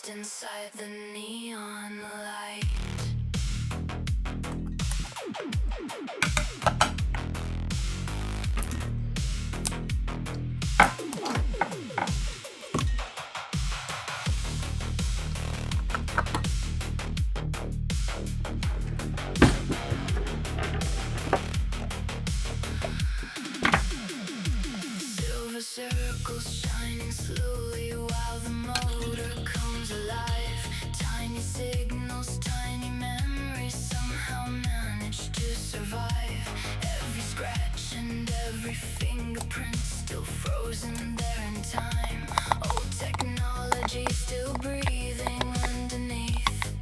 lost inside the neon light. Silver circles shining slowly while the motor comes alive. Tiny signals, tiny memories somehow manage to survive. Every scratch and every fingerprint still frozen there in time. Old technology still breathing underneath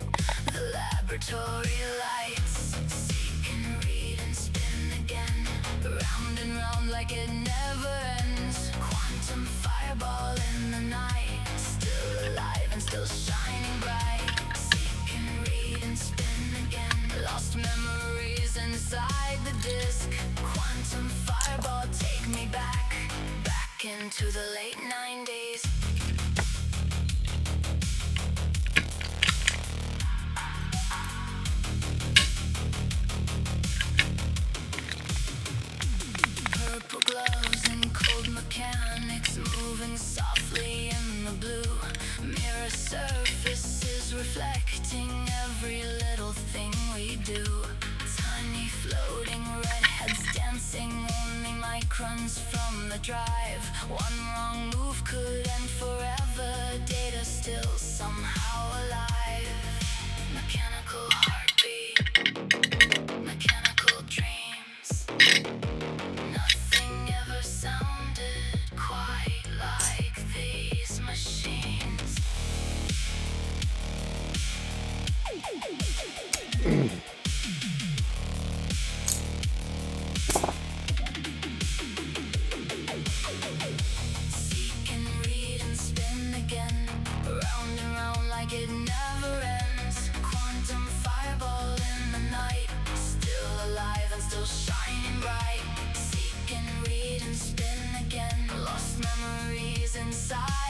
the laboratory lights. Seek and read and spin again, round and round like it never ends. Quantum fireball in the night, still alive and still shining bright. Seek and read and spin again, lost memories inside the disk. Quantum fireball, take me back into the late 90s. Purple gloves and cold mechanics moving softly in the blue. Mirror surfaces reflecting every little thing we do. Tiny floating redheads dancing, only microns from the drive. One wrong move could end forever, data still somehow alive. Mechanical heartbeat, mechanical dreams. Nothing ever sounded quite like these machines. Seek and read and spin again, round and round like it never ends. Quantum fireball in the night, still alive and still shining bright. Seek and read and spin again, lost memories inside